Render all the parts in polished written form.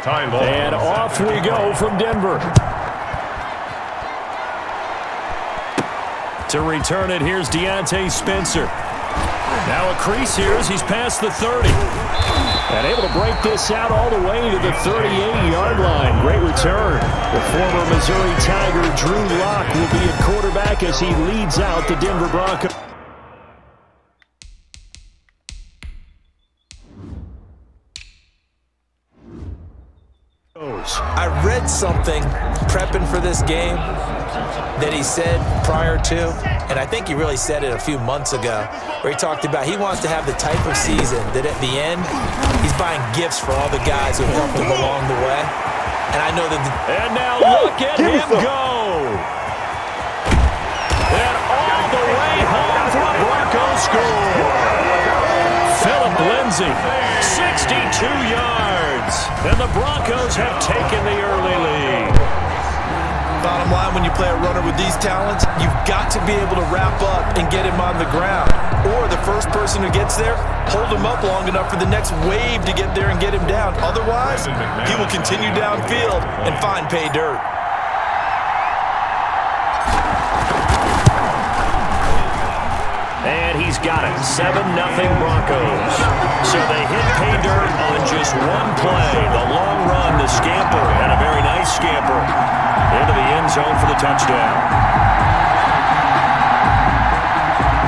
And off we go from Denver. To return it, here's Deontay Spencer. Now a crease here as he's past the 30. And able to break this out all the way to the 38-yard line. Great return. The former Missouri Tiger, Drew Lock, will be at quarterback as he leads out the Denver Broncos. I read something prepping for this game that he said prior to, and I think he really said it a few months ago, where he talked about he wants to have the type of season that at the end, he's buying gifts for all the guys who helped him along the way. And I know that and now look at him go! And all the way home for the Broncos score! Phillip Lindsay, 62 yards! And the Broncos have taken the early lead. Bottom line, when you play a runner with these talents, you've got to be able to wrap up and get him on the ground. Or the first person who gets there, hold him up long enough for the next wave to get there and get him down. Otherwise, he will continue downfield and find pay dirt. And he's got it. 7-0 Broncos. So they hit pay dirt on just one play. The long run, the scamper, and a very nice scamper into the end zone for the touchdown.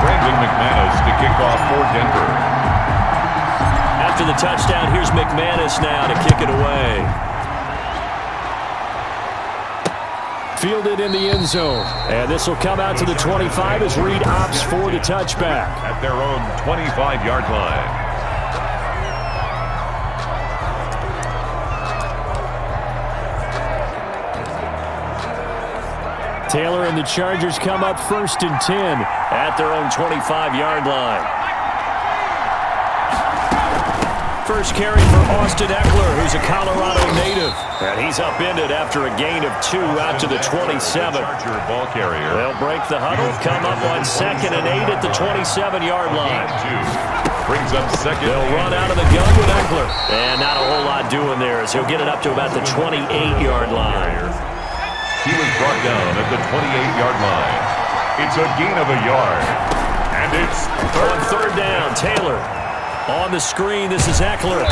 Brandon McManus to kick off for Denver. After the touchdown, here's McManus now to kick it away. Fielded in the end zone. And this will come out to the 25 as Reed opts for the touchback. At their own 25-yard line. Taylor and the Chargers come up 1st and 10 at their own 25-yard line. First carry for Austin Eckler, who's a Colorado native. And he's upended after a gain of 2 out to the 27. Charger ball carrier. They'll break the huddle, come up on 2nd and 8 at the 27-yard line. Brings up 2nd. They'll run out of the gun with Eckler. And not a whole lot doing there as he'll get it up to about the 28-yard line. He was brought down at the 28-yard line. It's a gain of a yard. And it's on 3rd down, Taylor. On the screen, this is Eckler.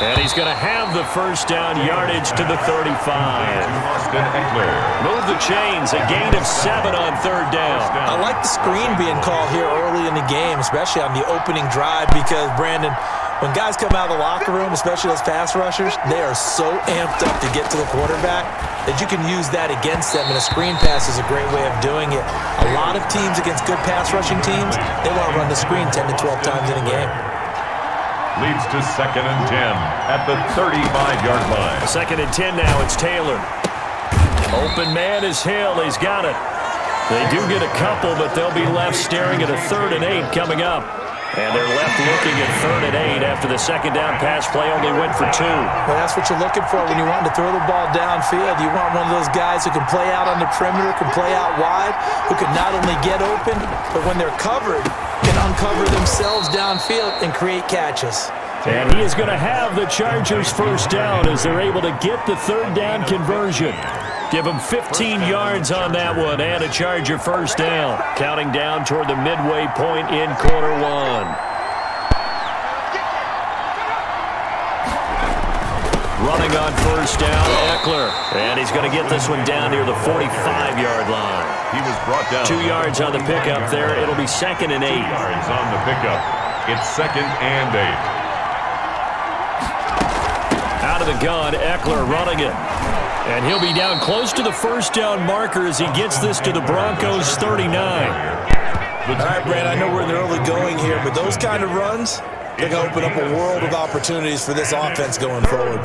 And he's going to have the first down yardage to the 35. Austin Eckler. Move the chains, a gain of 7 on 3rd down. I like the screen being called here early in the game, especially on the opening drive, because, Brandon, when guys come out of the locker room, especially those pass rushers, they are so amped up to get to the quarterback that you can use that against them, and a screen pass is a great way of doing it. A lot of teams against good pass rushing teams, they want to run the screen 10 to 12 times in a game. Leads to 2nd and 10 at the 35-yard line. 2nd and 10 now, it's Taylor. Open man is Hill, he's got it. They do get a couple, but they'll be left staring at a 3rd and 8 coming up. And they're left looking at 3rd and 8 after the 2nd down pass play only went for 2. Well, that's what you're looking for when you want to throw the ball downfield. You want one of those guys who can play out on the perimeter, can play out wide, who can not only get open, but when they're covered, can uncover themselves downfield and create catches. And he is going to have the Chargers first down as they're able to get the 3rd down conversion. Give him 15 yards on that one and a Charger first down. Counting down toward the midway point in quarter 1. Running on first down, Eckler. And he's going to get this one down near the 45-yard line. He was brought down. 2 yards on the pickup there. It'll be 2nd and 8. 2 yards on the pickup. It's 2nd and 8. Out of the gun, Eckler running it. And he'll be down close to the first down marker as he gets this to the Broncos' 39. All right, Brad, I know we're in the early going here, but those kind of runs, they can open up a world of opportunities for this offense going forward.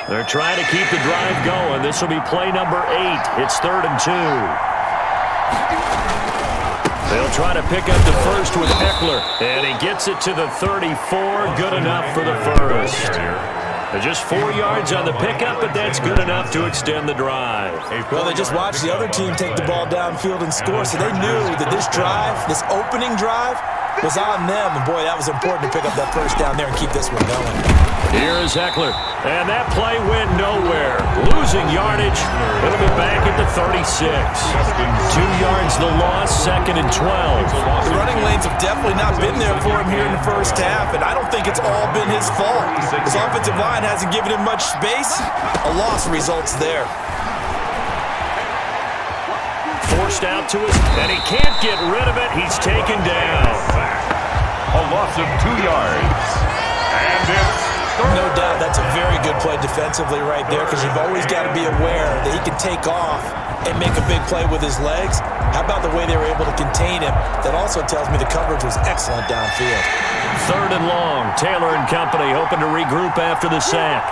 They're trying to keep the drive going. This will be play number 8. It's 3rd and 2. They'll try to pick up the first with Eckler. And he gets it to the 34. Good enough for the first. Just 4 yards on the pickup, but that's good enough to extend the drive. Well, they just watched the other team take the ball downfield and score, so they knew that this drive, this opening drive, was on them. And, boy, that was important to pick up that first down there and keep this one going. Here is Eckler, and that play went nowhere. Losing yardage. It'll be back at the 36. 2 yards the loss, 2nd and 12. The running lanes have definitely not been there for him here in the first half, and I don't think it's all been his fault. His offensive line hasn't given him much space. A loss results there. Forced out to us, and he can't get rid of it. He's taken down. A loss of 2 yards. And it's no doubt that's a very good play defensively right there, because you've always got to be aware that he can take off and make a big play with his legs. How about the way they were able to contain him? That also tells me the coverage was excellent downfield. 3rd and long. Taylor and company hoping to regroup after the sack.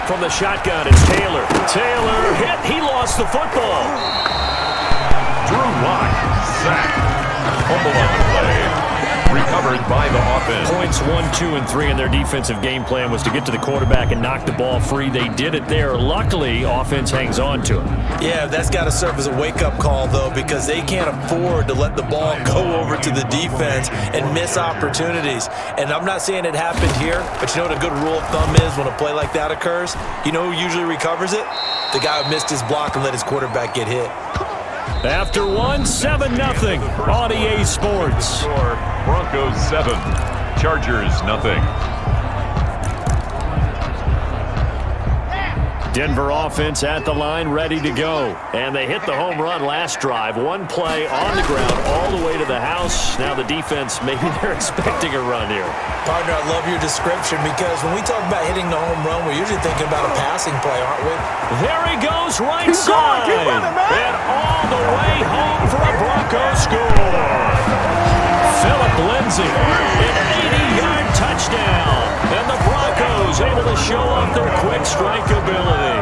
From the shotgun, it's Taylor. Taylor hit. He lost the football. Drew Lock sacked. Fumble on the play. Recovered by the offense. Points 1, 2, and 3 in their defensive game plan was to get to the quarterback and knock the ball free. They did it there. Luckily, offense hangs on to him. Yeah, that's got to serve as a wake-up call, though, because they can't afford to let the ball go over to the defense and miss opportunities. And I'm not saying it happened here, but you know what a good rule of thumb is when a play like that occurs? You know who usually recovers it? The guy who missed his block and let his quarterback get hit. After 1, 7-0 on EA Sports. Broncos 7, Chargers 0. Denver offense at the line, ready to go. And they hit the home run last drive. 1 play on the ground all the way to the house. Now the defense, maybe they're expecting a run here. Partner, I love your description, because when we talk about hitting the home run, we're usually thinking about a passing play, aren't we? There he goes, right side. Keep running, man. And all the way home for a Broncos score. Phillip Lindsay, an 80-yard touchdown. And the Broncos able to show off their quick strike ability.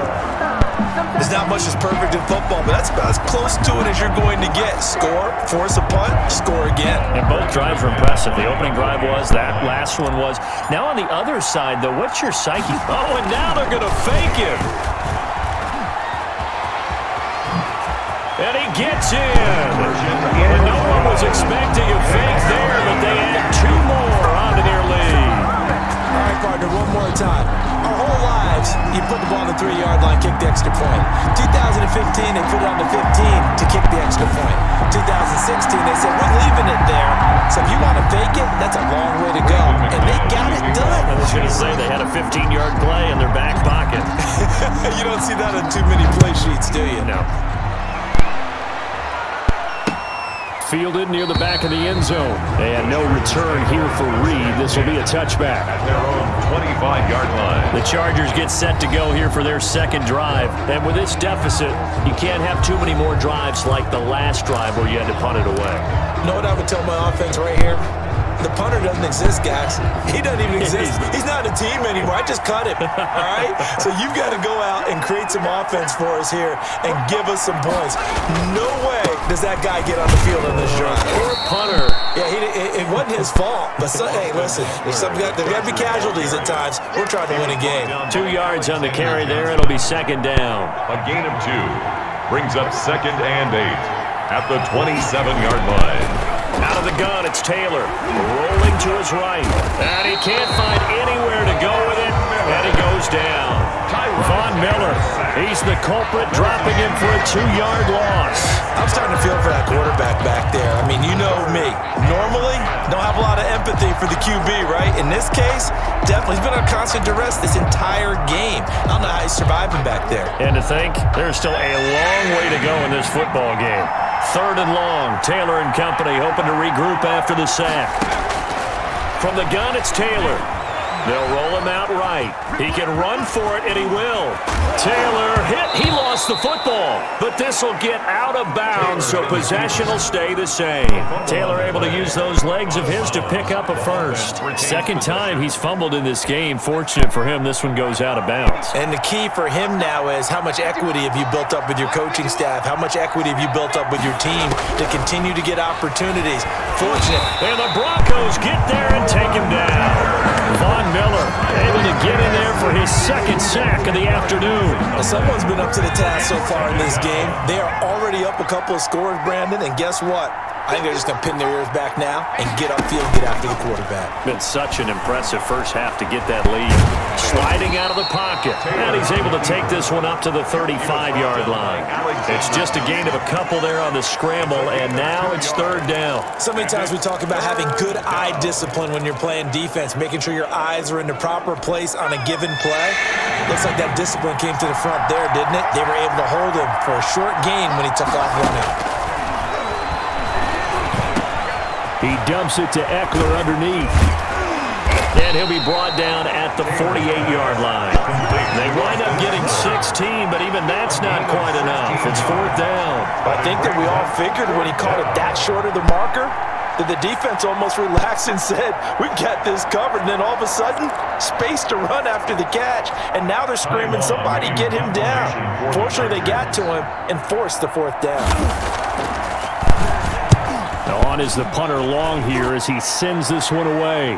There's not much that's perfect in football, but that's about as close to it as you're going to get. Score, force a punt, score again. And both drives were impressive. The opening drive was, that last one was. Now on the other side, though, what's your psyche? Oh, and now they're going to fake him. And he gets in. And no one was expecting a fake there, but they add 2 more onto their lead. All right, partner, one more time. Our whole lives, you put the ball on the 3-yard line, kick the extra point. 2015, they put it on the 15 to kick the extra point. 2016, they said, we're leaving it there. So if you want to fake it, that's a long way to go. And they got it done. I was going to say, they had a 15-yard play in their back pocket. You don't see that on too many play sheets, do you? No. Fielded near the back of the end zone. And no return here for Reed. This will be a touchback. At their own 25-yard line. The Chargers get set to go here for their second drive. And with this deficit, you can't have too many more drives like the last drive where you had to punt it away. You know what I would tell my offense right here? The punter doesn't exist, guys. He doesn't even exist. He's not a team anymore. I just cut him, all right? So you've got to go out and create some offense for us here and give us some points. No way does that guy get on the field on this drive. Poor punter. Yeah, it wasn't his fault. But, hey, listen, there's got to be casualties at times. We're trying to win a game. 2 yards on the carry there. It'll be 2nd down. A gain of 2 brings up 2nd and 8 at the 27-yard line. Out of the gun, it's Taylor. Rolling to his right. And he can't find anywhere to go with it. And he goes down. Von Miller, he's the culprit, dropping him for a 2-yard loss. I'm starting to feel for that quarterback back there. I mean, you know me. Normally, don't have a lot of empathy for the QB, right? In this case, definitely. He's been on constant duress this entire game. I don't know how he's surviving back there. And to think, there's still a long way to go in this football game. 3rd and long. Taylor and company hoping to regroup after the sack. From the gun, it's Taylor. They'll roll him out right. He can run for it, and he will. Taylor hit. He lost the football, but this will get out of bounds, so possession will stay the same. Taylor able to use those legs of his to pick up a first. Second time he's fumbled in this game. Fortunate for him, this one goes out of bounds. And the key for him now is how much equity have you built up with your coaching staff? How much equity have you built up with your team to continue to get opportunities? Fortunate. And the Broncos get there and take him down. Von Miller able to get in there for his second sack of the afternoon. Well, someone's been up to the task so far in this game. They are already up a couple of scores, Brandon, and guess what? I think they're just going to pin their ears back now and get upfield and get after the quarterback. Been such an impressive first half to get that lead. Sliding out of the pocket, and he's able to take this one up to the 35-yard line. It's just a gain of a couple there on the scramble, and now it's third down. So many times we talk about having good eye discipline when you're playing defense, making sure your eyes are in the proper place on a given play. Looks like that discipline came to the front there, didn't it? They were able to hold him for a short gain when he took off running. He dumps it to Eckler underneath. And he'll be brought down at the 48-yard line. They wind up getting 16, but even that's not quite enough. It's fourth down. I think that we all figured when he called it that short of the marker that the defense almost relaxed and said, we've got this covered. And then all of a sudden, space to run after the catch. And now they're screaming, somebody get him down. Fortunately, they got to him and forced the fourth down. On is the punter long here as he sends this one away.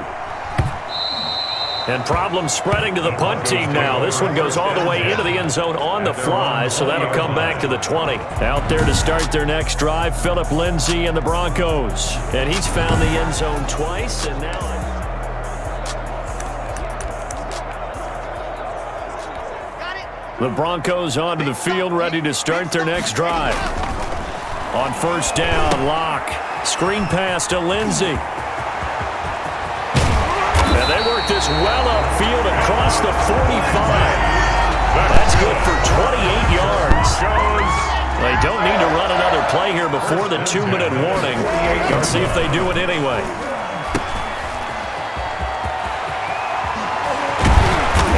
And problems spreading to the punt team now. This one goes all the way into the end zone on the fly, so that'll come back to the 20. Out there to start their next drive, Phillip Lindsay and the Broncos. And he's found the end zone twice, and now... The Broncos onto the field, ready to start their next drive. On first down, Locke. Screen pass to Lindsay. And they work this well upfield across the 45. That's good for 28 yards. They don't need to run another play here before the 2-minute warning. Let's see if they do it anyway.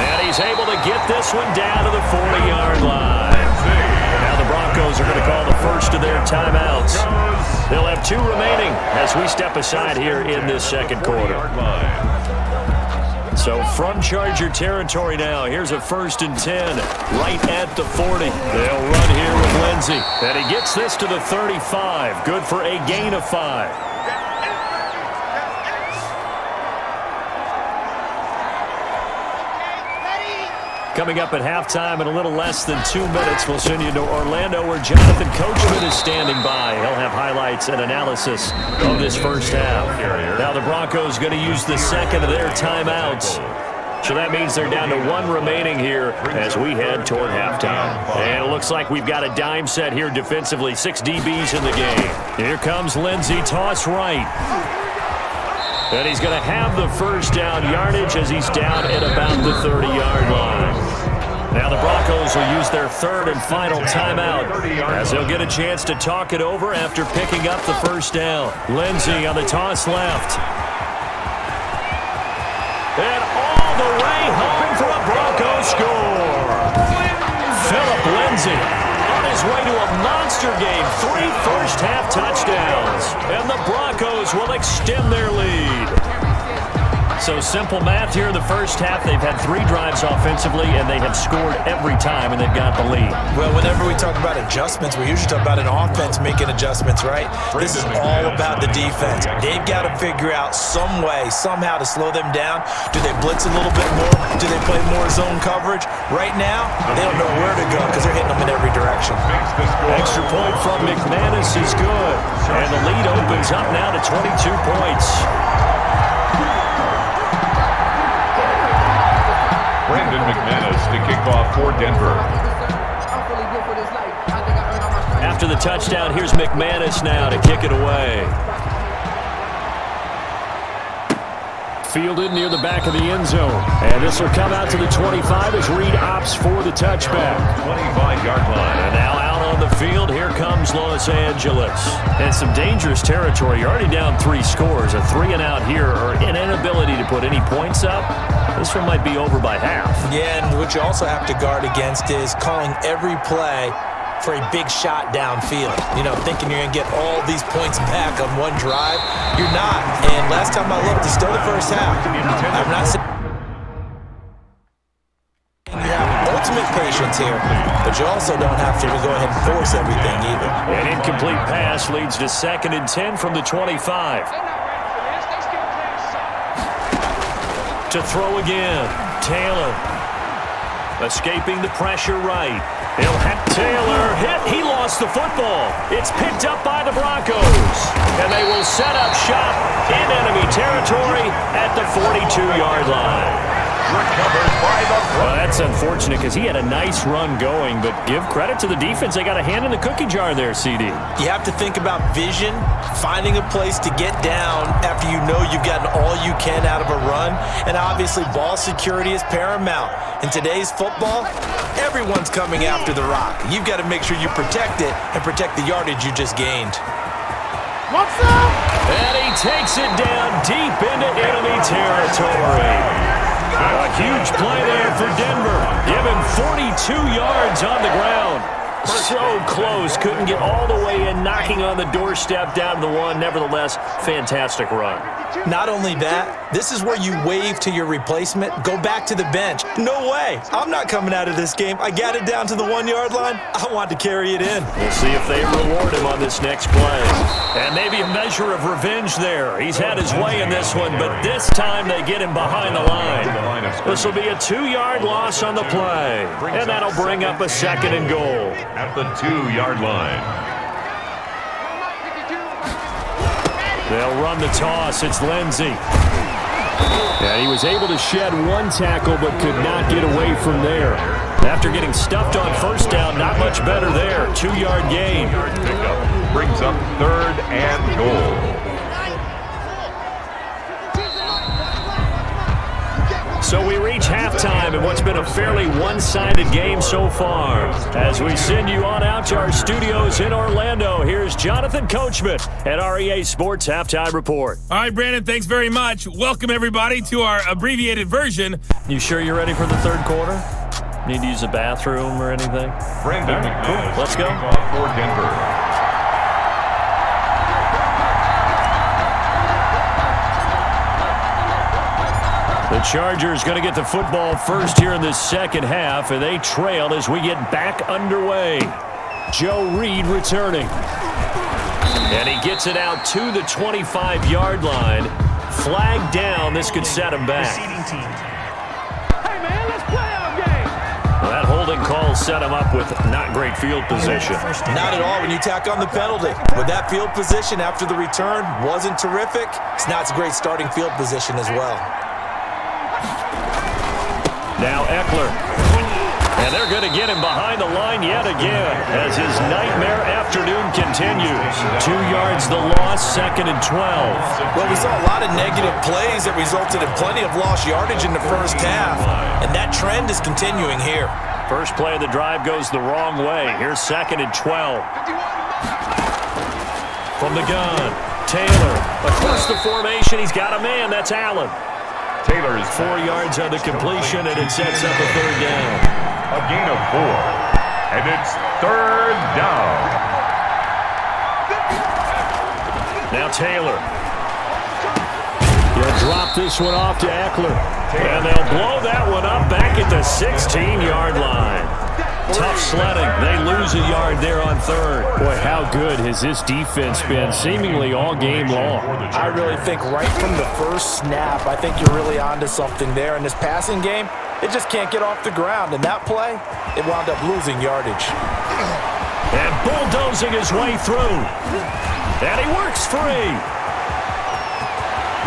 And he's able to get this one down to the 40-yard line. Now the Broncos are going to call the first of their timeouts. They'll have 2 remaining as we step aside here in this second quarter. So from Charger territory now, here's a 1st and 10 right at the 40. They'll run here with Lindsay. And he gets this to the 35. Good for a gain of 5. Coming up at halftime in a little less than 2 minutes, we'll send you to Orlando where Jonathan Coachman is standing by. He'll have highlights and analysis of this first half. Now the Broncos going to use the second of their timeouts. So that means they're down to 1 remaining here as we head toward halftime. And it looks like we've got a dime set here defensively. 6 DBs in the game. Here comes Lindsay, toss right. And he's going to have the first down yardage as he's down at about the 30-yard line. Now the Broncos will use their 3rd and final timeout as they'll get a chance to talk it over after picking up the first down. Lindsay on the toss left. And all the way home for a Broncos score. Phillip Lindsay on his way to a monster game. 3 first-half touchdowns. And the Broncos will extend their lead. So simple math here in the first half. They've had 3 drives offensively, and they have scored every time, and they've got the lead. Well, whenever we talk about adjustments, we usually talk about an offense making adjustments, right? This is all about the defense. They've got to figure out some way, somehow to slow them down. Do they blitz a little bit more? Do they play more zone coverage? Right now, they don't know where to go because they're hitting them in every direction. Extra point from McManus is good. And the lead opens up now to 22 points. Brandon McManus to kick off for Denver. After the touchdown, here's McManus now to kick it away. Fielded near the back of the end zone. And this will come out to the 25 as Reed opts for the touchback. 25-yard line. And now out on the field. field. Here comes Los Angeles. And some dangerous territory. You're already down 3 scores. A 3-and-out here, or an inability to put any points up. This one might be over by half. Yeah, and what you also have to guard against is calling every play for a big shot downfield. You know, thinking you're going to get all these points back on one drive. You're not. And last time I looked, it's still the first half. I'm not saying you have ultimate patience here, but you also don't have to go ahead and force everything either. An incomplete pass leads to 2nd and 10 from the 25. To throw again, Taylor. Escaping the pressure right. He'll have Taylor hit. He lost the football. It's picked up by the Broncos. And they will set up shop in enemy territory at the 42-yard line. Recovered by the Well, that's unfortunate because he had a nice run going, but give credit to the defense. They got a hand in the cookie jar there, CD. You have to think about vision, finding a place to get down after you know you've gotten all you can out of a run, and obviously ball security is paramount. In today's football, everyone's coming after the rock. You've got to make sure you protect it and protect the yardage you just gained. What's up? And he takes it down deep into enemy territory. A huge play there for Denver. Give him 42 yards on the ground. So close. Couldn't get all the way in, knocking on the doorstep down to the 1. Nevertheless, fantastic run. Not only that, this is where you wave to your replacement, go back to the bench. No way. I'm not coming out of this game. I got it down to the 1-yard line. I want to carry it in. We'll see if they reward him on this next play. And maybe a measure of revenge there. He's had his way in this one, but this time they get him behind the line. This will be a 2-yard loss on the play. And that'll bring up a 2nd and goal. at the 2-yard line. They'll run the toss. It's Lindsay. And he was able to shed one tackle but could not get away from there. After getting stuffed on first down, not much better there. 2-yard gain. Pickup brings up 3rd and goal. So we reach halftime in what's been a fairly one-sided game so far. As we send you on out to our studios in Orlando, here's Jonathan Coachman at REA Sports Halftime Report. All right, Brandon, thanks very much. Welcome, everybody, to our abbreviated version. You sure you're ready for the third quarter? Need to use a bathroom or anything? Brandon, cool. Let's go. For Denver. The Chargers going to get the football first here in the second half, and they trail as we get back underway. Joe Reed returning. And he gets it out to the 25-yard line. Flag down. This could set him back. Hey, man, let's play our game. Well, that holding call set him up with not great field position. Not at all when you tack on the penalty. With that field position after the return wasn't terrific, it's not a great starting field position as well. Now Eckler. And they're going to get him behind the line yet again as his nightmare afternoon continues. 2 yards the loss, 2nd and 12. Well, we saw a lot of negative plays that resulted in plenty of lost yardage in the first half, and that trend is continuing here. First play of the drive goes the wrong way. Here's 2nd and 12. From the gun, Taylor. Across the formation, he's got a man. That's Allen. Taylor's 4 yards on the completion, and it sets up a third down. A gain of 4. And it's 3rd down. Now Taylor. He'll drop this one off to Eckler. And they'll blow that one up back at the 16-yard line. Tough sledding. They lose a yard there on third. Boy, how good has this defense been seemingly all game long? I really think right from the first snap, I think you're really onto something there. In this passing game, it just can't get off the ground. And that play, it wound up losing yardage. And bulldozing his way through. And he works free.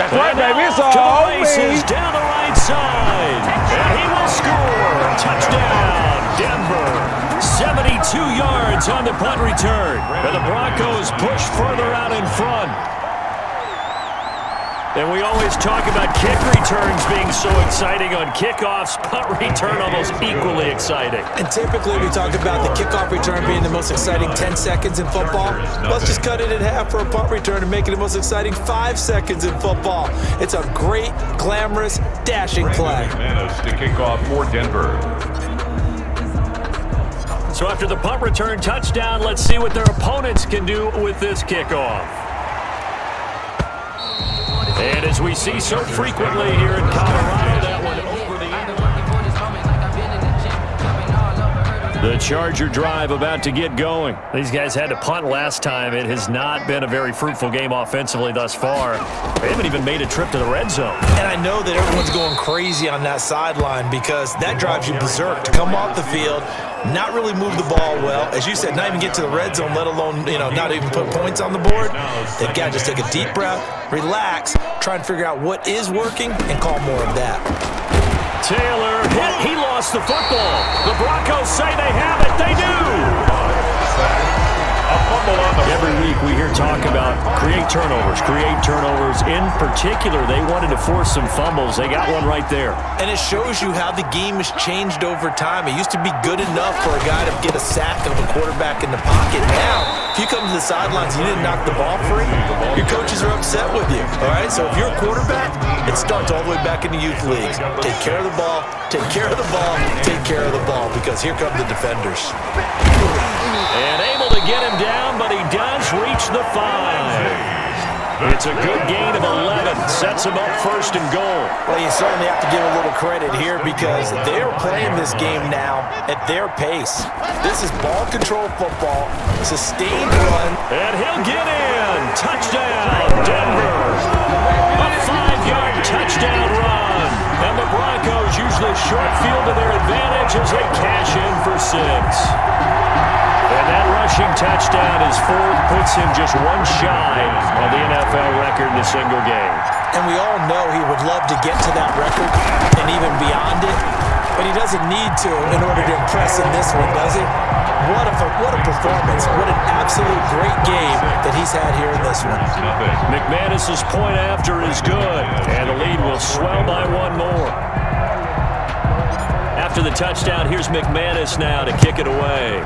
That's right, baby. It's all all races me. down the right side. And he will score. Touchdown, Denver. 72 yards on the punt return. And the Broncos push further out in front. And we always talk about kick returns being so exciting on kickoffs. Punt return almost equally exciting. And typically we talk about the kickoff return being the most exciting 10 seconds in football. Let's just cut it in half for a punt return and make it the most exciting 5 seconds in football. It's a great, glamorous, dashing play. McManus to kick off for Denver. So after the punt return touchdown, let's see what their opponents can do with this kickoff. And as we see so frequently here in Colorado, that one over the end. The Charger drive about to get going. These guys had to punt last time. It has not been a very fruitful game offensively thus far. They haven't even made a trip to the red zone. And I know that everyone's going crazy on that sideline because that drives you berserk to come off the field, not really move the ball well. As you said, not even get to the red zone, let alone, not even put points on the board. They've got to just take a deep breath, relax, try and figure out what is working, and call more of that. Taylor hit. He lost the football. The Broncos say they have it. They do. Every week we hear talk about create turnovers. In particular, they wanted to force some fumbles. They got one right there. And it shows you how the game has changed over time. It used to be good enough for a guy to get a sack of a quarterback in the pocket. Now, if you come to the sidelines and you didn't knock the ball free, your coaches are upset with you. All right? So if you're a quarterback, it starts all the way back in the youth leagues. Take care of the ball, take care of the ball, take care of the ball, because here come the defenders. And able to get him down, but he does reach the 5. It's a good gain of 11. Sets him up first and goal. Well, you certainly have to give a little credit here because they're playing this game now at their pace. This is ball control football, sustained run. And he'll get in. Touchdown, Denver. A 5-yard touchdown run. And the Broncos use the short field to their advantage as they cash in for 6. And that rushing touchdown is 4th, puts him just one shy of the NFL record in a single game. And we all know he would love to get to that record and even beyond it, but he doesn't need to in order to impress in this one, does he? What a performance. What an absolute great game that he's had here in this one. McManus's point after is good, and the lead will swell by one more. After the touchdown, here's McManus now to kick it away.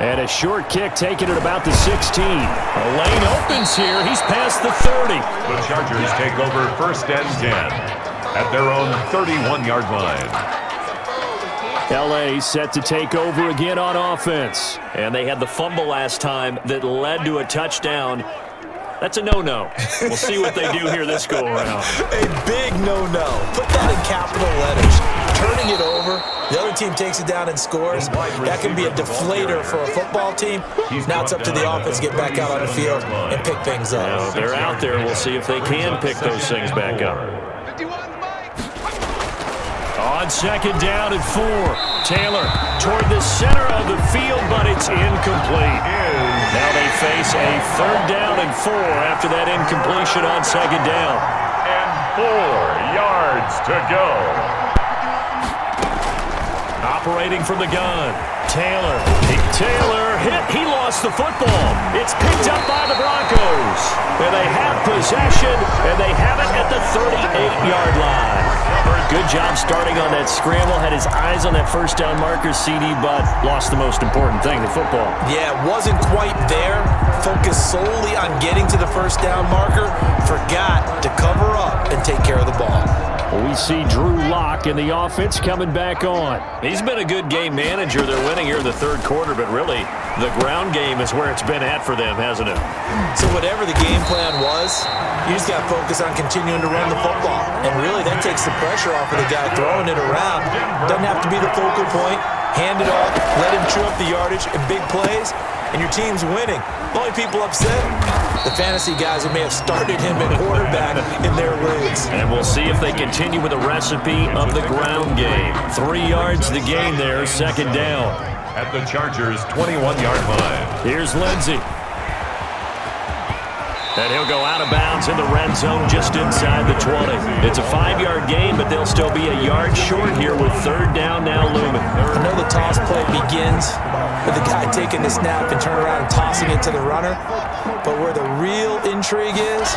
And a short kick taken at about the 16. A lane opens here. He's past the 30. The Chargers take over 1st and 10 at their own 31-yard line. L.A. set to take over again on offense. And they had the fumble last time that led to a touchdown. That's a no-no. We'll see what they do here this go-around. A big no-no. Put that in capital letters. Turning it over. The other team takes it down and scores. That can be a deflator for a football team. Now it's up to the offense to get back out on the field and pick things up. Now, they're out there. We'll see if they can pick those things back up. On 2nd down and 4. Taylor toward the center of the field, but it's incomplete. Now they face a 3rd down and 4 after that incompletion on 2nd down. And 4 yards to go. Operating from the gun. Taylor hit. He lost the football. It's picked up by the Broncos. And they have possession, and they have it at the 38-yard line. Good job starting on that scramble. Had his eyes on that 1st down marker, CD, but lost the most important thing, the football. Yeah, wasn't quite there. Focused solely on getting to the 1st down marker. Forgot to cover up and take care of the ball. We see Drew Lock in the offense coming back on. He's been a good game manager. They're winning here in the 3rd quarter, but really the ground game is where it's been at for them, hasn't it? So whatever the game plan was, you just got to focus on continuing to run the football. And really that takes the pressure off of the guy throwing it around. Doesn't have to be the focal point. Hand it off, let him chew up the yardage in big plays, and your team's winning. The only people upset, the fantasy guys who may have started him at quarterback in their leagues. And we'll see if they continue with a recipe of the ground game. 3 yards the gain there, 2nd down. At the Chargers' 21-yard line. Here's Lindsay. And he'll go out of bounds in the red zone just inside the 20. It's a 5-yard gain, but they'll still be a yard short here with third down now looming. I know the toss play begins with the guy taking the snap and turn around and tossing it to the runner. But where the real intrigue is,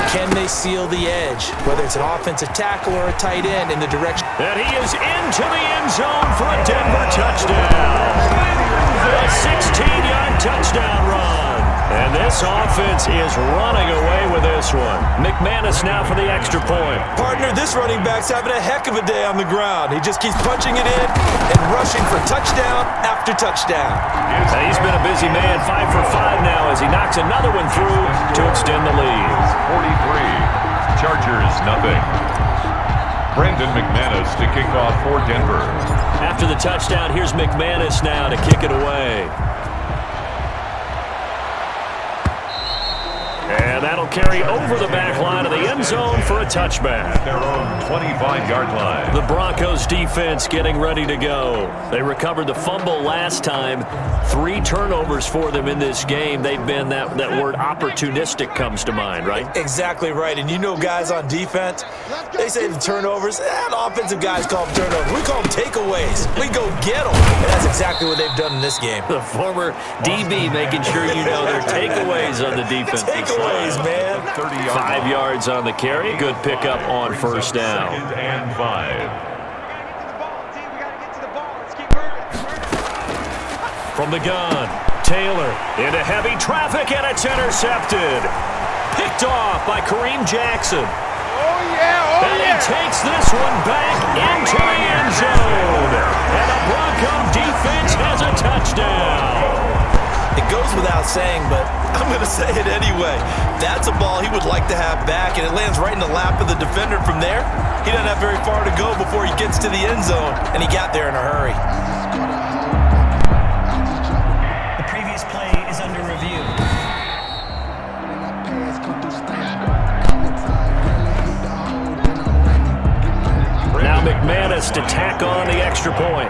can they seal the edge? Whether it's an offensive tackle or a tight end in the direction. And he is into the end zone for a Denver touchdown. A 16-yard touchdown run. And this offense is running away with this one. McManus now for the extra point. Partner, this running back's having a heck of a day on the ground. He just keeps punching it in and rushing for touchdown after touchdown. And he's been a busy man, 5 for 5 now as he knocks another one through to extend the lead. 43, Chargers nothing. Brandon McManus to kick off for Denver. After the touchdown, here's McManus now to kick it away. And that'll carry over the back line of the end zone for a touchback. Their own 25-yard line. The Broncos defense getting ready to go. They recovered the fumble last time. 3 turnovers for them in this game. They've been, that word opportunistic comes to mind, right? Exactly right. And you know guys on defense, they say the turnovers, the offensive guys call them turnovers. We call them takeaways. We go get them. And that's exactly what they've done in this game. The former DB making sure you know their takeaways on the defense. Takeaways, man. 5 yards on the carry. Good pickup on first down. Second and 5. From the gun, Taylor into heavy traffic, and it's intercepted. Picked off by Kareem Jackson. And he takes this one back into the end zone. And the Bronco defense has a touchdown. It goes without saying, but I'm going to say it anyway. That's a ball he would like to have back, and it lands right in the lap of the defender from there. He doesn't have very far to go before he gets to the end zone, and he got there in a hurry. The previous play is under review. Now McManus to tack on the extra point.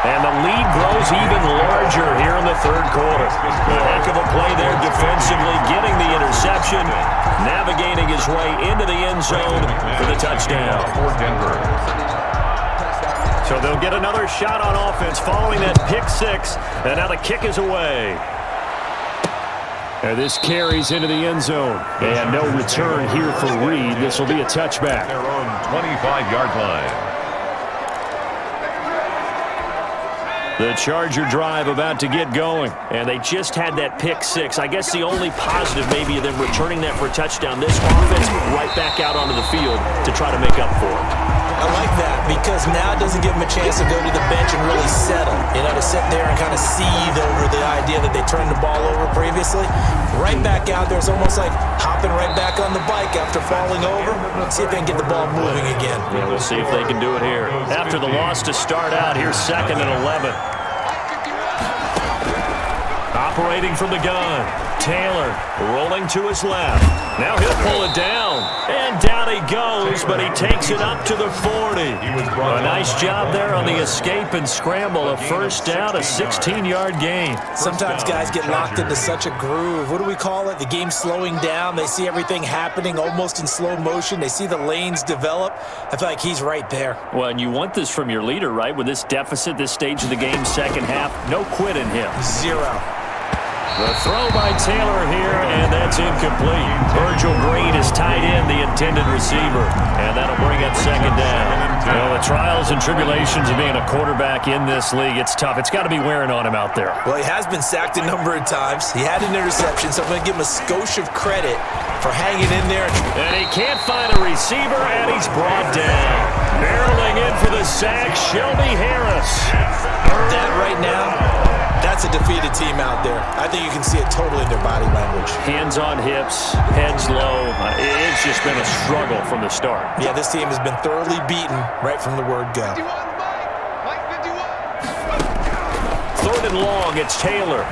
And the lead grows even larger here in the third quarter. A heck of a play there defensively, getting the interception, navigating his way into the end zone for the touchdown. For Denver. So they'll get another shot on offense following that pick 6, and now the kick is away. And this carries into the end zone. And no return here for Reed. This will be a touchback. Their own 25-yard line. The Charger drive about to get going, and they just had that pick 6. I guess the only positive maybe of them returning that for a touchdown. This offense right back out onto the field to try to make up for it. I like that because now it doesn't give him a chance to go to the bench and really settle. You know, to sit there and kind of seethe over the idea that they turned the ball over previously. Right back out there. It's almost like hopping right back on the bike after falling over. Let's see if they can get the ball moving again. Yeah, we'll see if they can do it here. After the loss to start out, here's 2nd and 11. Operating from the gun, Taylor rolling to his left. Now he'll pull it down, and down he goes, but he takes it up to the 40. A nice job there on the escape and scramble. A first down, a 16-yard gain. Sometimes guys get locked into such a groove. What do we call it? The game's slowing down. They see everything happening almost in slow motion. They see the lanes develop. I feel like he's right there. Well, and you want this from your leader, right? With this deficit, this stage of the game, second half, no quit in him. 0. The throw by Taylor here, and that's incomplete. Virgil Green is tied in, the intended receiver, and that'll bring up 2nd down. Well, the trials and tribulations of being a quarterback in this league, it's tough. It's got to be wearing on him out there. Well, he has been sacked a number of times. He had an interception, so I'm going to give him a skosh of credit for hanging in there. And he can't find a receiver, and he's brought down. Barreling in for the sack, Shelby Harris. That right now, that's a defeated team out there. I think you can see it totally in their body language. Hands on hips, heads low. It's just been a struggle from the start. Yeah, this team has been thoroughly beaten right from the word go. 3rd and long, it's Taylor.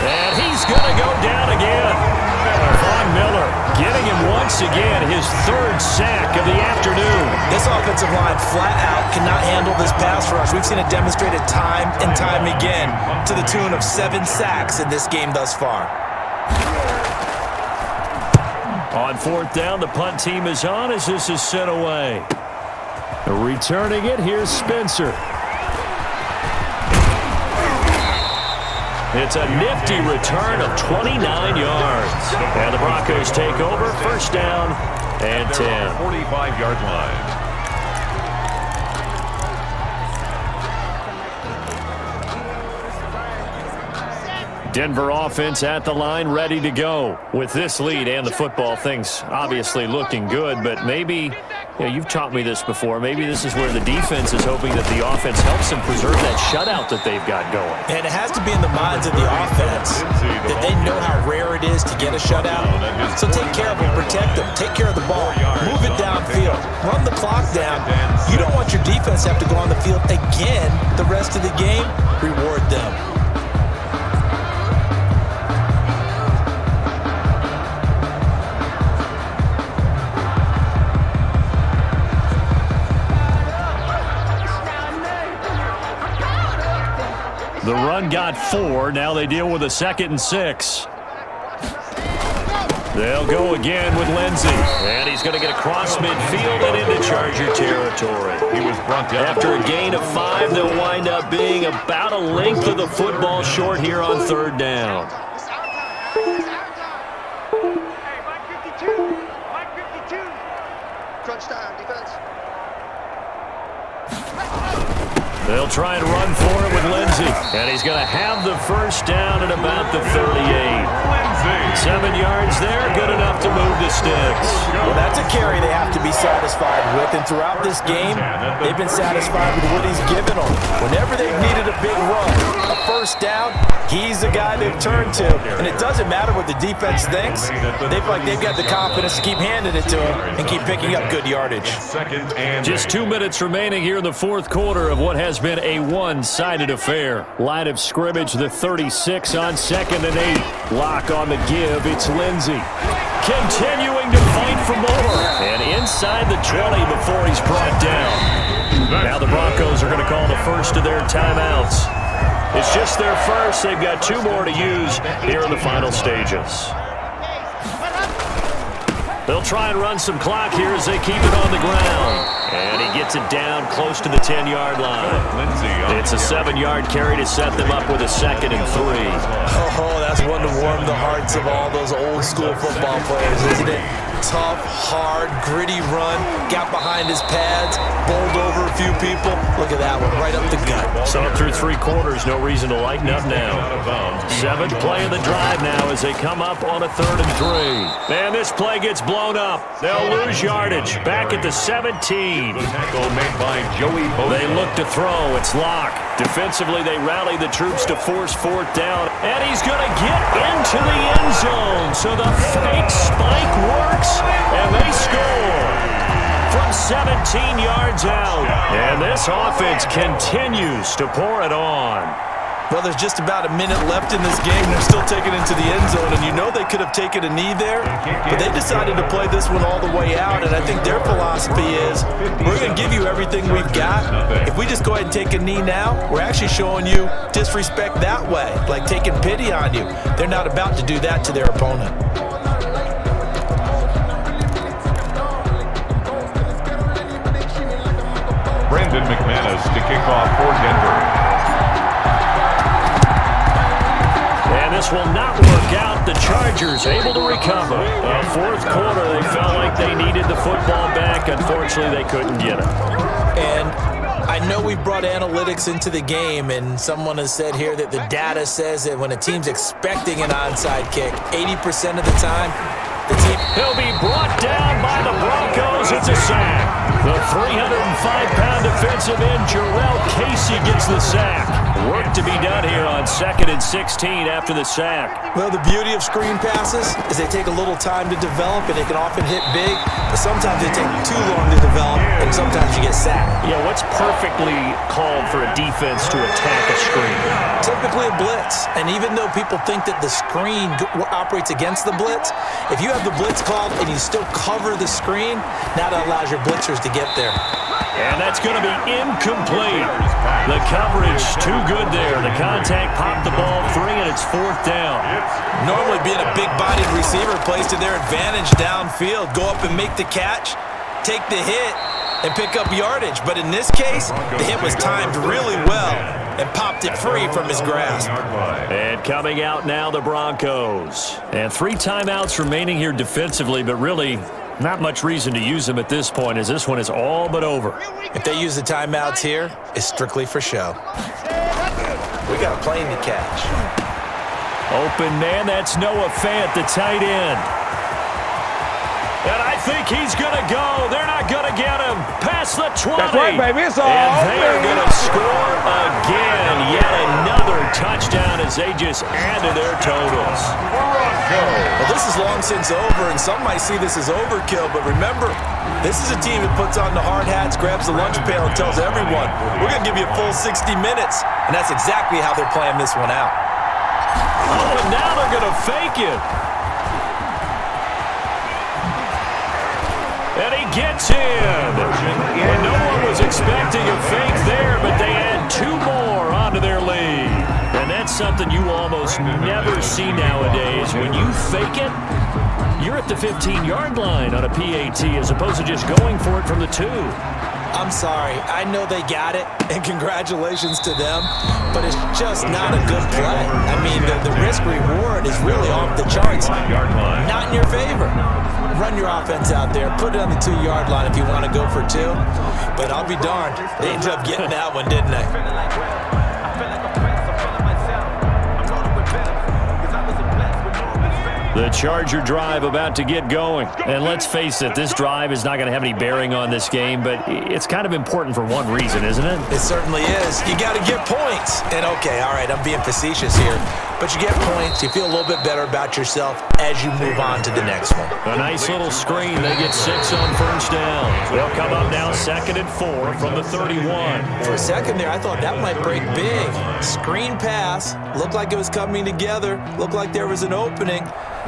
And he's going to go down again. Von Miller getting him once again, his 3rd sack of the afternoon. This offensive line flat out cannot handle this pass rush. We've seen it demonstrated time and time again to the tune of 7 sacks in this game thus far. On 4th down, the punt team is on as this is sent away. Returning it, here's Spencer. It's a nifty return of 29 yards. And the Broncos take over, 1st down and 10. 45-yard line. Denver offense at the line, ready to go. With this lead and the football, things obviously looking good, but maybe, you've taught me this before, maybe this is where the defense is hoping that the offense helps them preserve that shutout that they've got going. And it has to be in the minds of the offense that they know how rare it is to get a shutout. So take care of them, protect them, take care of the ball, move it downfield, run the clock down. You don't want your defense to have to go on the field again the rest of the game. Reward them. The run got 4. Now they deal with a 2nd and 6. They'll go again with Lindsay. And he's going to get across midfield and into Charger territory. He was brought down. After a gain of 5, they'll wind up being about a length of the football short here on 3rd down. Hey, Mike 52. Mike 52. Crunch time, defense. They'll try and run for it with Lindsay. And he's going to have the 1st down at about the 38. 7 yards there, good enough to move the sticks. Well, that's a carry they have to be satisfied with, and throughout this game, they've been satisfied with what he's given them. Whenever they've needed a big run, a 1st down, he's the guy they've turned to. And it doesn't matter what the defense thinks. They've got the confidence to keep handing it to him and keep picking up good yardage. Just 2 minutes remaining here in the 4th quarter of what has been a one-sided affair. Line of scrimmage, the 36 on 2nd and 8. Lock on the give, it's Lindsay. Continuing to fight for more. And inside the 20 before he's brought down. Now the Broncos are going to call the first of their timeouts. It's just their first. They've got 2 more to use here in the final stages. They'll try and run some clock here as they keep it on the ground. And he gets it down close to the 10-yard line. It's a 7-yard carry to set them up with a 2nd and 3. Oh, that's one to warm the hearts of all those old school football players, isn't it? Tough, hard, gritty run, got behind his pads, bowled over a few people. Look at that one, right up the gut. So through 3 quarters, no reason to lighten up now. 7th play of the drive now as they come up on a 3rd and 3. And this play gets blown up. They'll lose yardage. Back at the 17. Tackle made by Joey Bosa. They look to throw. It's Locke. Defensively, they rally the troops to force 4th down. And he's going to get into the end zone. So the fake spike works, and they score from 17 yards out. And this offense continues to pour it on. Well, there's just about a minute left in this game. They're still taking it into the end zone, and you know they could have taken a knee there, but they decided to play this one all the way out, and I think their philosophy is, we're going to give you everything we've got. If we just go ahead and take a knee now, we're actually showing you disrespect that way, like taking pity on you. They're not about to do that to their opponent. Brandon McManus to kick off for Denver. And this will not work out. The Chargers able to recover. 4th quarter, they felt like they needed the football back. Unfortunately, they couldn't get it. And I know we've brought analytics into the game, and someone has said here that the data says that when a team's expecting an onside kick, 80% of the time, the team... He'll be brought down by the Broncos. It's a sack. The 305-pound defensive end, Jarrell Casey, gets the sack. Work to be done here on 2nd and 16 after the sack. Well, the beauty of screen passes is they take a little time to develop, and they can often hit big, but sometimes they take too long to develop, and sometimes you get sacked. Yeah, what's perfectly called for a defense to attack a screen? Typically a blitz, and even though people think that the screen operates against the blitz, if you have the blitz called and you still cover the screen, now that allows your blitzers to get there. And that's going to be incomplete. The coverage too good there. The contact popped the ball free, and it's 4th down. Normally being a big-bodied receiver plays to their advantage downfield. Go up and make the catch, take the hit, and pick up yardage. But in this case, the hit was timed really well and popped it free from his grasp. And coming out now, the Broncos. And 3 timeouts remaining here defensively, but really not much reason to use them at this point, as this one is all but over. If they use the timeouts here, it's strictly for show. We got a plane to catch. Open man, that's Noah Fant, the tight end. And I think he's going to go. They're not going to get him. Past the 20. That's right, baby. It's all and they are going to score again. Yet another touchdown as they just added their totals. Well, this is long since over, and some might see this as overkill, but remember, this is a team that puts on the hard hats, grabs the lunch pail, and tells everyone, we're going to give you a full 60 minutes, and that's exactly how they're playing this one out. Oh, and now they're going to fake it. And he gets in. And no one was expecting a fake there, but they add 2 more onto their lead. And that's something you almost never see nowadays. When you fake it, you're at the 15-yard line on a PAT as opposed to just going for it from the 2. I'm sorry. I know they got it, and congratulations to them, but it's just not a good play. I mean, the risk-reward is really off the charts. Not in your favor. Run your offense out there. Put it on the 2-yard line if you want to go for 2. But I'll be darned. They ended up getting that one, didn't they? The Charger drive about to get going. And let's face it, this drive is not going to have any bearing on this game, but it's kind of important for one reason, isn't it? It certainly is. You got to get points. And okay, all right, I'm being facetious here, but you get points, you feel a little bit better about yourself as you move on to the next one. A nice little screen. They get 6 on 1st down. They'll come up now 2nd and 4 from the 31. For a second there, I thought that might break big. Screen pass. Looked like it was coming together. Looked like there was an opening.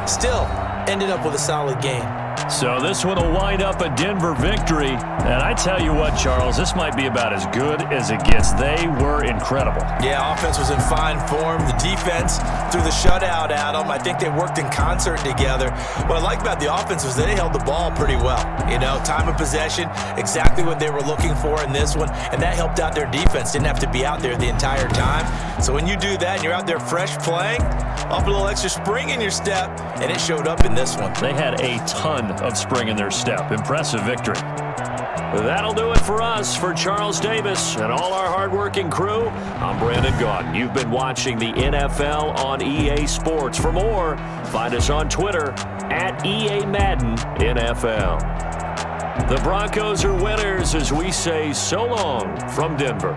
Still, ended up with a solid game. So this one will wind up a Denver victory. And I tell you what, Charles, this might be about as good as it gets. They were incredible. Yeah, offense was in fine form. The defense threw the shutout at them. I think they worked in concert together. What I like about the offense was they held the ball pretty well. You know, time of possession, exactly what they were looking for in this one. And that helped out their defense. Didn't have to be out there the entire time. So when you do that and you're out there fresh playing, off a little extra spring in your step, and it showed up in this one. They had a ton of spring in their step. Impressive victory. That'll do it for us. For Charles Davis and all our hardworking crew, I'm Brandon Gaudin. You've been watching the NFL on EA Sports. For more, find us on Twitter at EA Madden NFL. The Broncos are winners as we say so long from Denver.